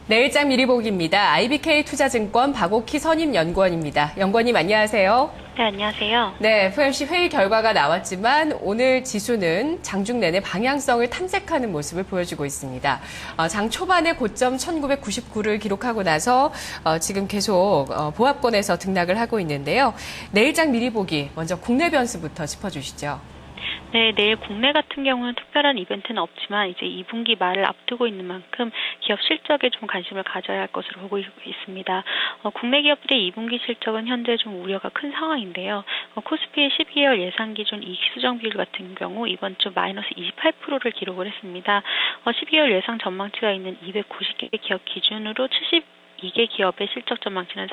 내일장 미리 보기입니다. IBK투자증권 박옥희 선임연구원입니다. 연구원님 안녕하세요. 네, 안녕하세요. 네, FOMC 회의 결과가 나왔지만 오늘 지수는 장중 내내 방향성을 탐색하는 모습을 보여주고 있습니다. 장 초반에 고점 1999를 기록하고 나서 지금 계속 보합권에서 등락을 하고 있는데요. 내일장 미리 보기 먼저 국내 변수부터 짚어주시죠. 네, 내일 국내 같은 경우는 특별한 이벤트는 없지만 이제 2분기 말을 앞두고 있는 만큼 기업 실적에 좀 관심을 가져야 할 것으로 보고 있습니다. 국내 기업들의 2분기 실적은 현재 좀 우려가 큰 상황인데요. 코스피의 12개월 예상 기준 이익 수정 비율 같은 경우 이번 주 마이너스 28%를 기록을 했습니다. 12개월 예상 전망치가 있는 290개 기업 기준으로 2개 기업의 실적 전망치는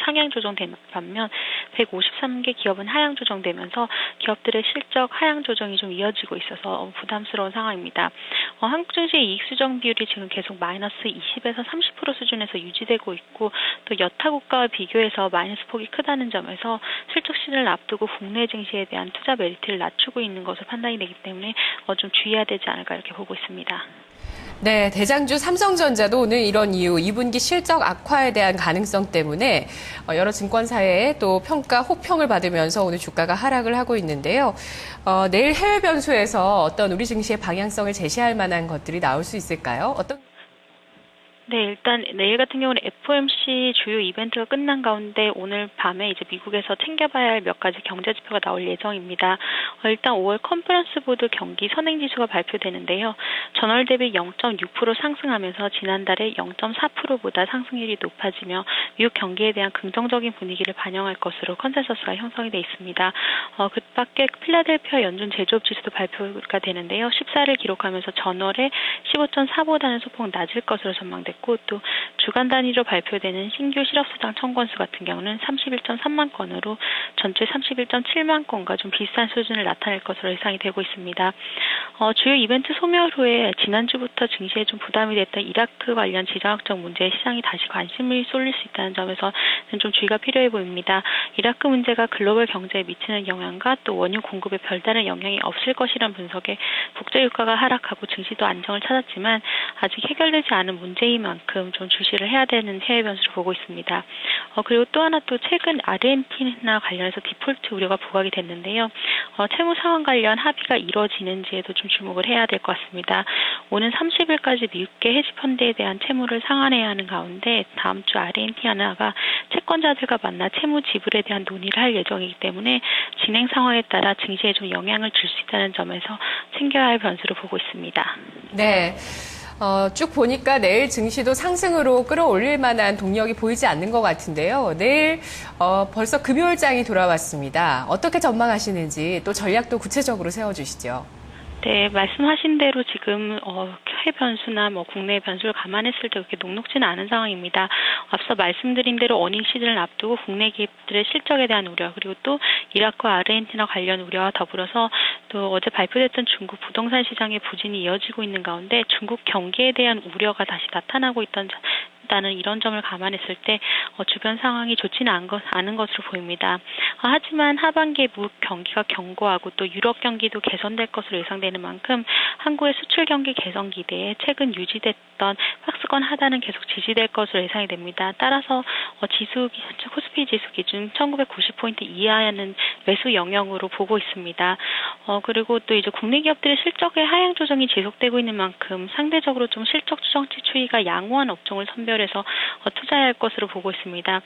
상향 조정된 반면 153개 기업은 하향 조정되면서 기업들의 실적 하향 조정이 좀 이어지고 있어서 부담스러운 상황입니다. 한국 증시의 이익 수정 비율이 지금 계속 마이너스 20에서 30% 수준에서 유지되고 있고 또 여타 국가와 비교해서 마이너스 폭이 크다는 점에서 실적 시즌을 앞두고 국내 증시에 대한 투자 메리트를 낮추고 있는 것으로 판단이 되기 때문에 좀 주의해야 되지 않을까 이렇게 보고 있습니다. 네, 대장주 삼성전자도 오늘 이런 이유 2분기 실적 악화에 대한 가능성 때문에 여러 증권사에 또 평가 혹평을 받으면서 오늘 주가가 하락을 하고 있는데요. 내일 해외 변수에서 어떤 우리 증시의 방향성을 제시할 만한 것들이 나올 수 있을까요? 네, 일단 내일 같은 경우는 FOMC 주요 이벤트가 끝난 가운데 오늘 밤에 이제 미국에서 챙겨봐야 할 몇 가지 경제 지표가 나올 예정입니다. 일단 5월 컨퍼런스 보드 경기 선행지수가 발표되는데요. 전월 대비 0.6% 상승하면서 지난달에 0.4%보다 상승률이 높아지며 미국 경기에 대한 긍정적인 분위기를 반영할 것으로 컨센서스가 형성이 돼 있습니다. 그 밖에 필라델피아 연준 제조업 지수도 발표가 되는데요. 14를 기록하면서 전월에 15.4보다는 소폭 낮을 것으로 전망됩니다. 또 주간 단위로 발표되는 신규 실업수당 청구건수 같은 경우는 31.3만 건으로 전체 31.7만 건과 좀 비슷한 수준을 나타낼 것으로 예상이 되고 있습니다. 주요 이벤트 소멸 후에 지난주부터 증시에 좀 부담이 됐던 이라크 관련 지정학적 문제에 시장이 다시 관심을 쏠릴 수 있다는 점에서는 좀 주의가 필요해 보입니다. 이라크 문제가 글로벌 경제에 미치는 영향과 또 원유 공급에 별다른 영향이 없을 것이란 분석에 국제유가가 하락하고 증시도 안정을 찾았지만 아직 해결되지 않은 문제인 만큼 좀 주시를 해야 되는 해외 변수를 보고 있습니다. 그리고 또 하나 또 최근 아르헨티나 관련해서 디폴트 우려가 부각이 됐는데요. 채무 상환 관련 합의가 이루어지는지에도 좀 주목을 해야 될 것 같습니다. 오는 30일까지 미국계 헤지펀드에 대한 채무를 상환해야 하는 가운데 다음 주 아르헨티나가 채권자들과 만나 채무 지불에 대한 논의를 할 예정이기 때문에 진행 상황에 따라 증시에 좀 영향을 줄 수 있다는 점에서 챙겨야 할 변수를 보고 있습니다. 네. 쭉 보니까 내일 증시도 상승으로 끌어올릴 만한 동력이 보이지 않는 것 같은데요. 내일 벌써 금요일장이 돌아왔습니다. 어떻게 전망하시는지 또 전략도 구체적으로 세워주시죠. 네, 말씀하신 대로 지금 해외 변수나 국내 변수를 감안했을 때 그렇게 녹록지는 않은 상황입니다. 앞서 말씀드린 대로 어닝 시즌을 앞두고 국내 기업들의 실적에 대한 우려 그리고 또 이라크와 아르헨티나 관련 우려와 더불어서 또 어제 발표됐던 중국 부동산 시장의 부진이 이어지고 있는 가운데 중국 경기에 대한 우려가 다시 나타나고 있다는 이런 점을 감안했을 때 주변 상황이 좋지는 않은 것으로 보입니다. 하지만 하반기에 미국 경기가 견고하고 또 유럽 경기도 개선될 것으로 예상되는 만큼 한국의 수출 경기 개선 기대에 최근 유지됐던 박스권 하단은 계속 지지될 것으로 예상이 됩니다. 따라서 코스피 지수 기준 1990포인트 이하에는 매수 영역으로 보고 있습니다. 그리고 또 이제 국내 기업들의 실적의 하향 조정이 지속되고 있는 만큼 상대적으로 좀 실적 추정치 추이가 양호한 업종을 선별해서 투자해야 할 것으로 보고 있습니다.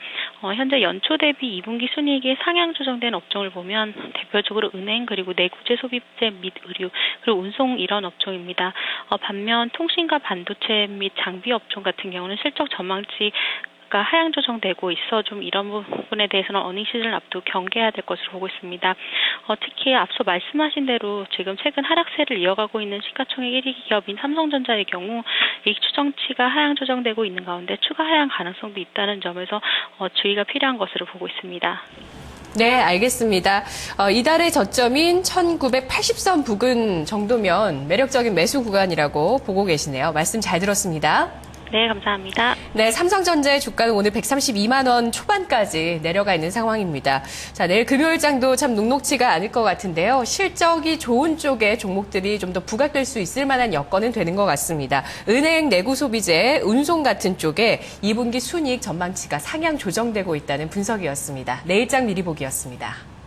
현재 연초 대비 2분기 순이익이 상향 조정된 업종을 보면 대표적으로 은행 그리고 내구재 소비재 및 의류 그리고 운송 이런 업종입니다. 반면 통신과 반도체 및 장비 업종 같은 경우는 실적 전망치 가 하향 조정되고 있어 좀 이런 부분에 대해서는 어닝 시즌을 앞두고 경계해야 될 것으로 보고 있습니다. 특히 앞서 말씀하신 대로 지금 최근 하락세를 이어가고 있는 시가총액 1위 기업인 삼성전자의 경우 이익 추정치가 하향 조정되고 있는 가운데 추가 하향 가능성도 있다는 점에서 주의가 필요한 것으로 보고 있습니다. 네, 알겠습니다. 이달의 저점인 1980선 부근 정도면 매력적인 매수 구간이라고 보고 계시네요. 말씀 잘 들었습니다. 네, 감사합니다. 네, 삼성전자의 주가는 오늘 132만 원 초반까지 내려가 있는 상황입니다. 자, 내일 금요일장도 참 녹록치가 않을 것 같은데요. 실적이 좋은 쪽의 종목들이 좀 더 부각될 수 있을 만한 여건은 되는 것 같습니다. 은행, 내구 소비재, 운송 같은 쪽에 2분기 순이익 전망치가 상향 조정되고 있다는 분석이었습니다. 내일장 미리 보기였습니다.